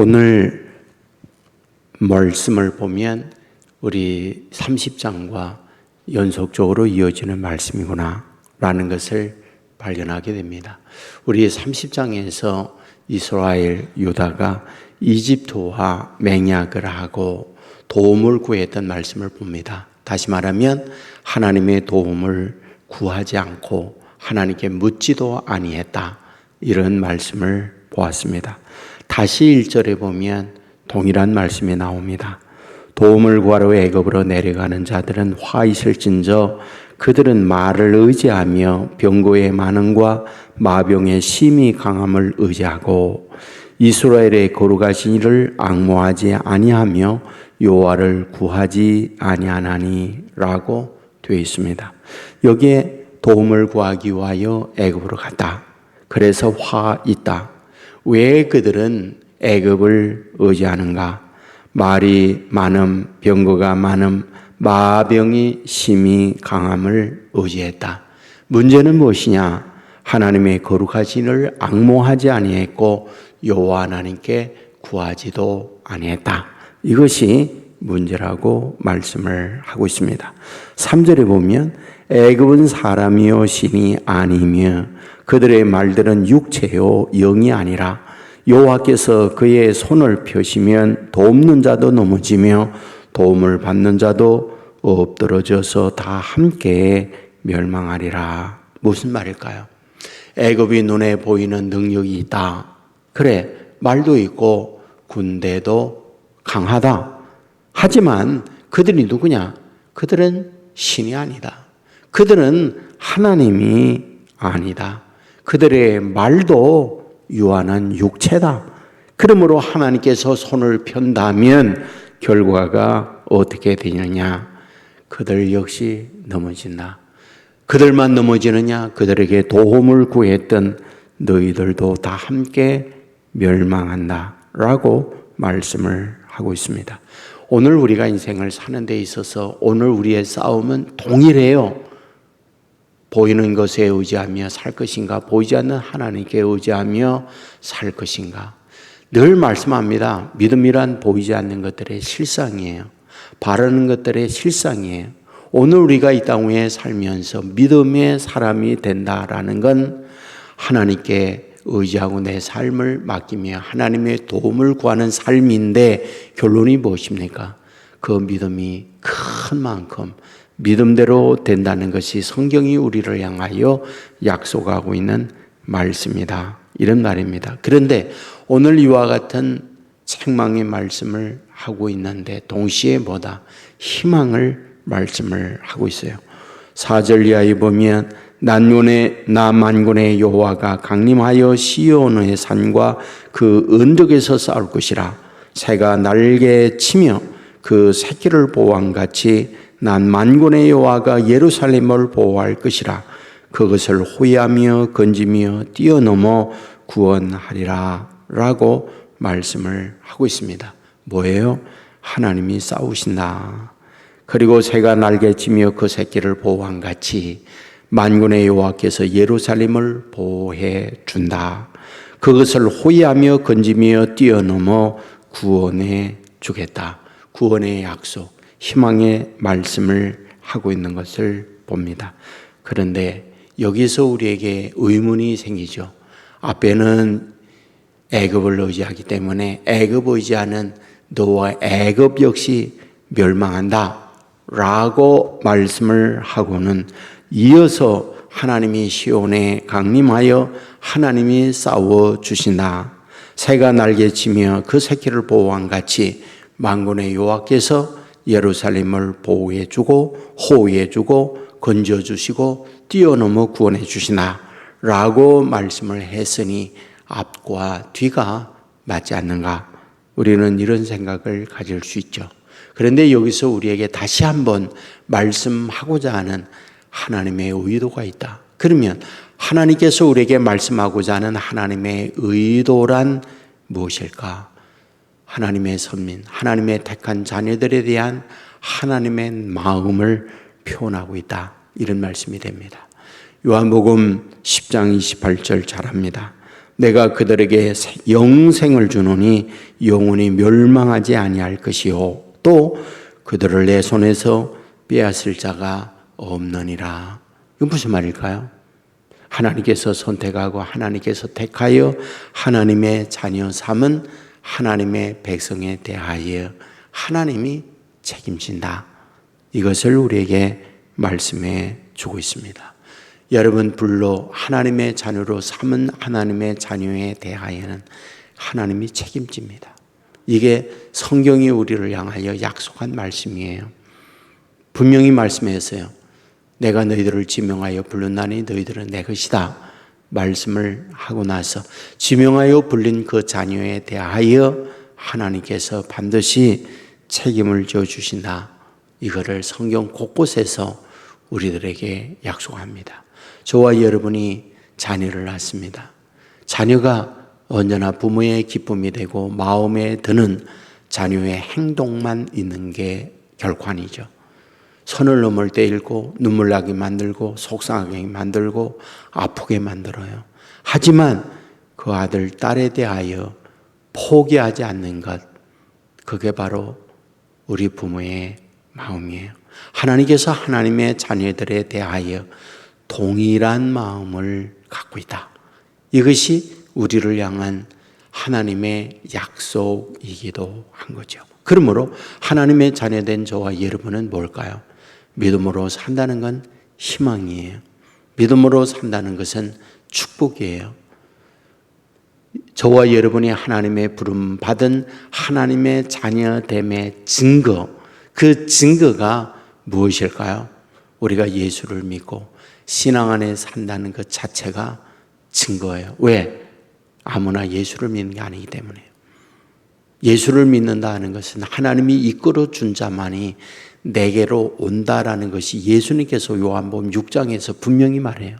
오늘 말씀을 보면 우리 30장과 연속적으로 이어지는 말씀이구나 라는 것을 발견하게 됩니다. 우리 30장에서 이스라엘 유다가 이집트와 맹약을 하고 도움을 구했던 말씀을 봅니다. 다시 말하면 하나님의 도움을 구하지 않고 하나님께 묻지도 아니했다, 이런 말씀을 보았습니다. 다시 1절에 보면 동일한 말씀이 나옵니다. 도움을 구하러 애굽으로 내려가는 자들은 화 있을진저 그들은 말을 의지하며 병고의 많음과 마병의 심히 강함을 의지하고 이스라엘의 거룩하신 이를 앙모하지 아니하며 여호와를 구하지 아니하나니 라고 되어 있습니다. 여기에 도움을 구하기 위하여 애굽으로 갔다. 그래서 화 있다. 왜 그들은 애굽을 의지하는가? 말이 많음, 병거가 많음, 마병이 심히 강함을 의지했다. 문제는 무엇이냐? 하나님의 거룩하신을 앙모하지 아니했고 여호와 하나님께 구하지도 아니했다. 이것이 문제라고 말씀을 하고 있습니다. 3절에 보면 애굽은 사람이요 신이 아니며 그들의 말들은 육체요 영이 아니라 여호와께서 그의 손을 펴시면 돕는 자도 넘어지며 도움을 받는 자도 엎드러져서 다 함께 멸망하리라. 무슨 말일까요? 애굽이 눈에 보이는 능력이 있다. 그래, 말도 있고 군대도 강하다. 하지만 그들이 누구냐? 그들은 신이 아니다. 그들은 하나님이 아니다. 그들의 말도 유한한 육체다. 그러므로 하나님께서 손을 편다면 결과가 어떻게 되느냐? 그들 역시 넘어진다. 그들만 넘어지느냐? 그들에게 도움을 구했던 너희들도 다 함께 멸망한다 라고 말씀을 하고 있습니다. 오늘 우리가 인생을 사는 데 있어서 오늘 우리의 싸움은 동일해요. 보이는 것에 의지하며 살 것인가, 보이지 않는 하나님께 의지하며 살 것인가. 늘 말씀합니다. 믿음이란 보이지 않는 것들의 실상이에요. 바라는 것들의 실상이에요. 오늘 우리가 이 땅에 살면서 믿음의 사람이 된다라는 건 하나님께 의지하고 내 삶을 맡기며 하나님의 도움을 구하는 삶인데, 결론이 무엇입니까? 그 믿음이 큰 만큼 믿음대로 된다는 것이 성경이 우리를 향하여 약속하고 있는 말씀이다, 이런 말입니다. 그런데 오늘 이와 같은 책망의 말씀을 하고 있는데 동시에 뭐다? 희망을 말씀을 하고 있어요. 4절 이하에 보면 나 만군의 여호와가 강림하여 시온의 산과 그 언덕에서 싸울 것이라. 새가 날개 치며 그 새끼를 보호한 같이 난 만군의 여호와가 예루살렘을 보호할 것이라. 그것을 호위하며 건지며 뛰어넘어 구원하리라 라고 말씀을 하고 있습니다. 뭐예요? 하나님이 싸우신다. 그리고 새가 날개치며 그 새끼를 보호한 같이 만군의 여호와께서 예루살렘을 보호해 준다. 그것을 호위하며 건지며 뛰어넘어 구원해 주겠다. 구원의 약속, 희망의 말씀을 하고 있는 것을 봅니다. 그런데 여기서 우리에게 의문이 생기죠. 앞에는 애굽을 의지하기 때문에 애굽 의지하는 너와 애굽 역시 멸망한다 라고 말씀을 하고는 이어서 하나님이 시온에 강림하여 하나님이 싸워 주신다. 새가 날개치며 그 새끼를 보호한 같이 만군의 여호와께서 예루살렘을 보호해 주고 호위해 주고 건져 주시고 뛰어넘어 구원해 주시나 라고 말씀을 했으니 앞과 뒤가 맞지 않는가? 우리는 이런 생각을 가질 수 있죠. 그런데 여기서 우리에게 다시 한번 말씀하고자 하는 하나님의 의도가 있다. 그러면 하나님께서 우리에게 말씀하고자 하는 하나님의 의도란 무엇일까? 하나님의 선민, 하나님의 택한 자녀들에 대한 하나님의 마음을 표현하고 있다, 이런 말씀이 됩니다. 요한복음 10장 28절 잘 합니다. 내가 그들에게 영생을 주노니 영원히 멸망하지 아니할 것이요 또 그들을 내 손에서 빼앗을 자가 없느니라. 이건 무슨 말일까요? 하나님께서 선택하고 하나님께서 택하여 하나님의 자녀 삼은 하나님의 백성에 대하여 하나님이 책임진다. 이것을 우리에게 말씀해 주고 있습니다. 여러분 불로 하나님의 자녀로 삼은 하나님의 자녀에 대하여는 하나님이 책임집니다. 이게 성경이 우리를 향하여 약속한 말씀이에요. 분명히 말씀했어요. 내가 너희들을 지명하여 불렀나니 너희들은 내 것이다. 말씀을 하고 나서 지명하여 불린 그 자녀에 대하여 하나님께서 반드시 책임을 져 주신다. 이거를 성경 곳곳에서 우리들에게 약속합니다. 저와 여러분이 자녀를 낳습니다. 자녀가 언제나 부모의 기쁨이 되고 마음에 드는 자녀의 행동만 있는 게 결과이죠. 선을 넘을 때 읽고 눈물 나게 만들고 속상하게 만들고 아프게 만들어요. 하지만 그 아들, 딸에 대하여 포기하지 않는 것, 그게 바로 우리 부모의 마음이에요. 하나님께서 하나님의 자녀들에 대하여 동일한 마음을 갖고 있다. 이것이 우리를 향한 하나님의 약속이기도 한 거죠. 그러므로 하나님의 자녀된 저와 여러분은 뭘까요? 믿음으로 산다는 건 희망이에요. 믿음으로 산다는 것은 축복이에요. 저와 여러분이 하나님의 부름 받은 하나님의 자녀됨의 증거, 그 증거가 무엇일까요? 우리가 예수를 믿고 신앙 안에 산다는 것 자체가 증거예요. 왜? 아무나 예수를 믿는 게 아니기 때문에요. 예수를 믿는다 하는 것은 하나님이 이끌어 준 자만이 내게로 온다라는 것이 예수님께서 요한복음 6장에서 분명히 말해요.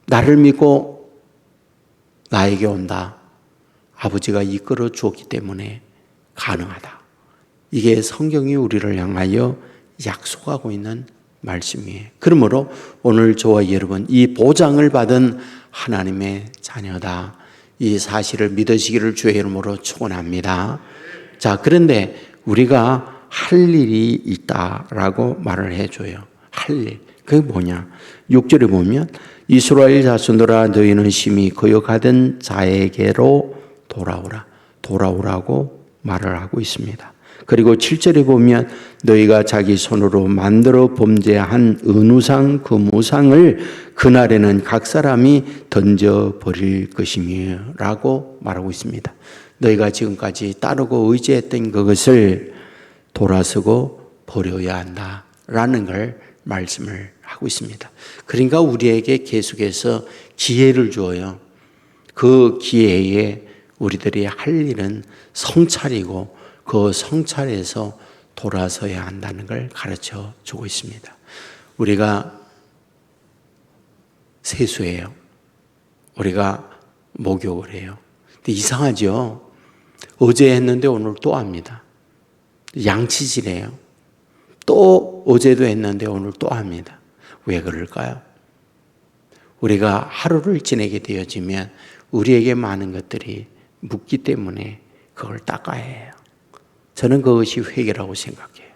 나를 믿고 나에게 온다. 아버지가 이끌어 주었기 때문에 가능하다. 이게 성경이 우리를 향하여 약속하고 있는 말씀이에요. 그러므로 오늘 저와 여러분 이 보장을 받은 하나님의 자녀다. 이 사실을 믿으시기를 주의 이름으로 축원합니다. 자, 그런데 우리가 할 일이 있다라고 말을 해줘요. 할 일. 그게 뭐냐? 6절에 보면 이스라엘 자손들아 너희는 심히 거역하던 자에게로 돌아오라. 돌아오라고 말을 하고 있습니다. 그리고 7절에 보면 너희가 자기 손으로 만들어 범죄한 은우상 금우상을 그날에는 각 사람이 던져버릴 것이며 라고 말하고 있습니다. 너희가 지금까지 따르고 의지했던 그것을 돌아서고 버려야 한다라는 걸 말씀을 하고 있습니다. 그러니까 우리에게 계속해서 기회를 주어요. 그 기회에 우리들이 할 일은 성찰이고 그 성찰에서 돌아서야 한다는 걸 가르쳐 주고 있습니다. 우리가 세수해요. 우리가 목욕을 해요. 근데 이상하죠? 어제 했는데 오늘 또 합니다. 양치질해요. 또 어제도 했는데 오늘 또 합니다. 왜 그럴까요? 우리가 하루를 지내게 되어지면 우리에게 많은 것들이 묻기 때문에 그걸 닦아야 해요. 저는 그것이 회개라고 생각해요.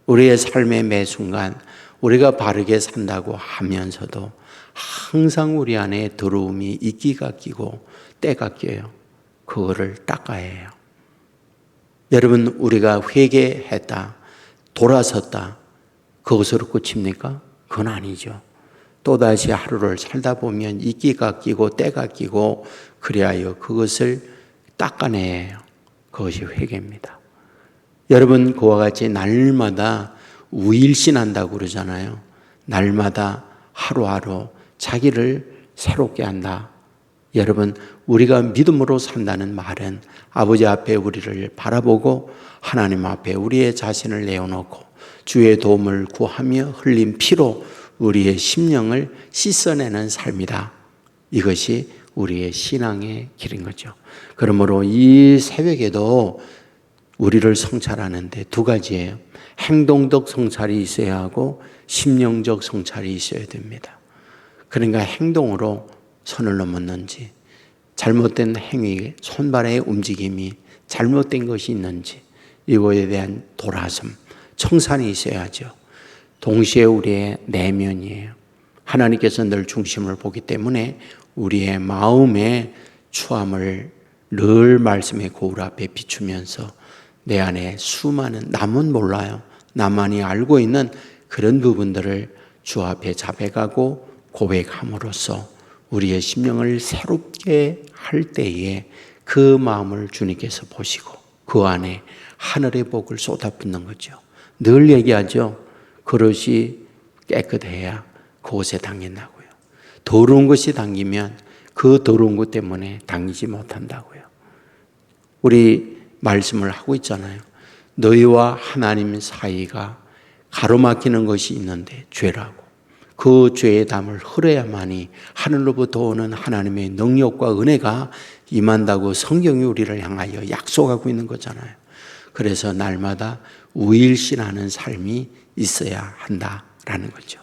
우리의 삶의 매 순간 우리가 바르게 산다고 하면서도 항상 우리 안에 더러움이 이끼가 끼고 때가 껴요. 그거를 닦아야 해요. 여러분, 우리가 회개했다, 돌아섰다, 그것으로 끝입니까? 그건 아니죠. 또다시 하루를 살다 보면 이끼가 끼고 때가 끼고 그리하여 그것을 닦아내야 해요. 그것이 회개입니다. 여러분, 그와 같이 날마다 우일신한다고 그러잖아요. 날마다 하루하루 자기를 새롭게 한다. 여러분, 우리가 믿음으로 산다는 말은 아버지 앞에 우리를 바라보고 하나님 앞에 우리의 자신을 내어놓고 주의 도움을 구하며 흘린 피로 우리의 심령을 씻어내는 삶이다. 이것이 우리의 신앙의 길인 거죠. 그러므로 이 새벽에도 우리를 성찰하는데 두 가지예요. 행동적 성찰이 있어야 하고 심령적 성찰이 있어야 됩니다. 그러니까 행동으로 선을 넘었는지 잘못된 행위, 손발의 움직임이 잘못된 것이 있는지 이거에 대한 돌아섬, 청산이 있어야죠. 동시에 우리의 내면이에요. 하나님께서 늘 중심을 보기 때문에 우리의 마음의 추함을 늘 말씀의 거울 앞에 비추면서 내 안에 수많은, 남은 몰라요, 나만이 알고 있는 그런 부분들을 주 앞에 자백하고 고백함으로써 우리의 심령을 새롭게 할 때에 그 마음을 주님께서 보시고 그 안에 하늘의 복을 쏟아붓는 거죠. 늘 얘기하죠. 그릇이 깨끗해야 그곳에 당긴다고요. 더러운 것이 당기면 그 더러운 것 때문에 당기지 못한다고요. 우리 말씀을 하고 있잖아요. 너희와 하나님 사이가 가로막히는 것이 있는데 죄라고. 그 죄의 담을 흘려야만이 하늘로부터 오는 하나님의 능력과 은혜가 임한다고 성경이 우리를 향하여 약속하고 있는 거잖아요. 그래서 날마다 우일신하는 삶이 있어야 한다라는 거죠.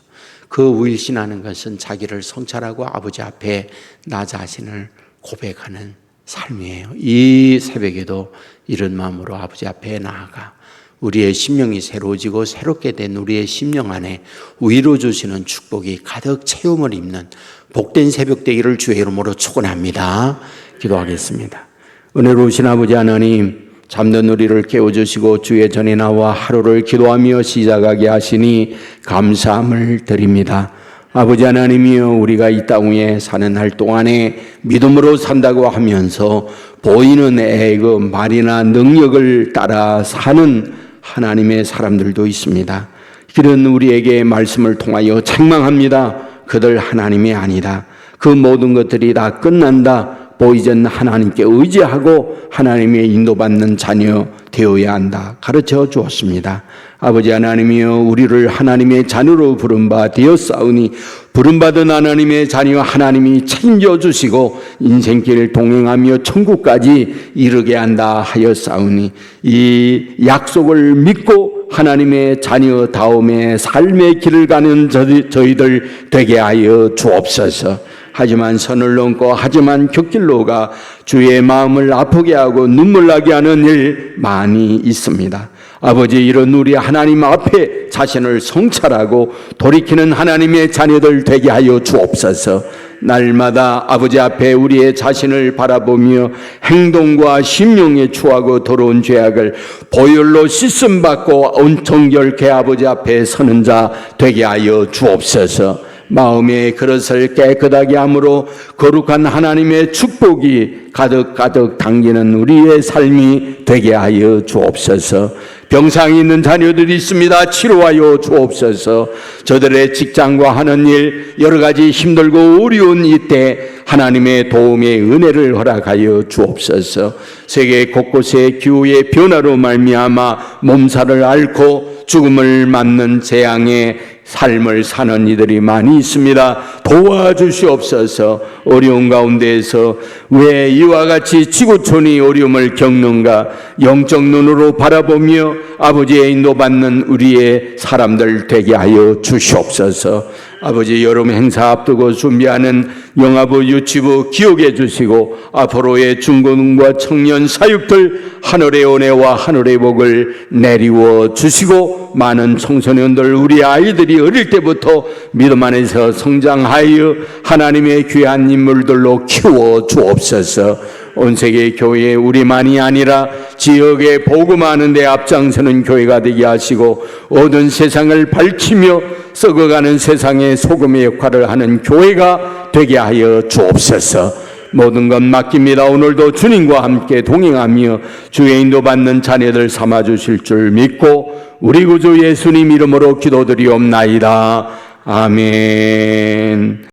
그 우일신하는 것은 자기를 성찰하고 아버지 앞에 나 자신을 고백하는 삶이에요. 이 새벽에도 이런 마음으로 아버지 앞에 나아가 우리의 심령이 새로워지고 새롭게 된 우리의 심령 안에 위로 주시는 축복이 가득 채움을 입는 복된 새벽 되기를 주의 이름으로 축원합니다. 기도하겠습니다. 은혜로우신 아버지 하나님, 잠든 우리를 깨워주시고 주의 전에 나와 하루를 기도하며 시작하게 하시니 감사함을 드립니다. 아버지 하나님이여, 우리가 이 땅 위에 사는 날 동안에 믿음으로 산다고 하면서 보이는 애그 말이나 능력을 따라 사는 하나님의 사람들도 있습니다. 그런 우리에게 말씀을 통하여 책망합니다. 그들 하나님이 아니다. 그 모든 것들이 다 끝난다. 보이전 하나님께 의지하고 하나님의 인도받는 자녀 되어야 한다 가르쳐 주었습니다. 아버지 하나님이여, 우리를 하나님의 자녀로 부름바 되었사오니 부름받은 하나님의 자녀 하나님이 책임져 주시고 인생길을 동행하며 천국까지 이르게 한다 하였사오니 이 약속을 믿고 하나님의 자녀다움의 삶의 길을 가는 저희들 되게 하여 주옵소서. 하지만 선을 넘고 하지만 곁길로가 주의 마음을 아프게 하고 눈물 나게 하는 일 많이 있습니다. 아버지, 이런 우리 하나님 앞에 자신을 성찰하고 돌이키는 하나님의 자녀들 되게 하여 주옵소서. 날마다 아버지 앞에 우리의 자신을 바라보며 행동과 심령에 추하고 더러운 죄악을 보혈로 씻음받고 온청결케 아버지 앞에 서는 자 되게 하여 주옵소서. 마음의 그릇을 깨끗하게 함으로 거룩한 하나님의 축복이 가득가득 당기는 우리의 삶이 되게 하여 주옵소서. 병상이 있는 자녀들이 있습니다. 치료하여 주옵소서. 저들의 직장과 하는 일 여러 가지 힘들고 어려운 이때 하나님의 도움의 은혜를 허락하여 주옵소서. 세계 곳곳에 기후의 변화로 말미암아 몸살을 앓고 죽음을 맞는 재앙의 삶을 사는 이들이 많이 있습니다. 도와주시옵소서. 어려운 가운데에서 왜 이와 같이 지구촌이 어려움을 겪는가 영적 눈으로 바라보며 아버지의 인도받는 우리의 사람들 되게 하여 주시옵소서. 아버지, 여름 행사 앞두고 준비하는 영아부 유치부 기억해 주시고 앞으로의 중고등과 청년 사육들 하늘의 은혜와 하늘의 복을 내리워 주시고 많은 청소년들, 우리 아이들이 어릴 때부터 믿음 안에서 성장하여 하나님의 귀한 인물들로 키워 주옵소서. 온 세계 교회 우리만이 아니라 지역에 복음하는 데 앞장서는 교회가 되게 하시고 어두운 세상을 밝히며 썩어가는 세상의 소금의 역할을 하는 교회가 되게 하여 주옵소서. 모든 것 맡깁니다. 오늘도 주님과 함께 동행하며 주의 인도받는 자녀들 삼아주실 줄 믿고 우리 구주 예수님 이름으로 기도드리옵나이다. 아멘.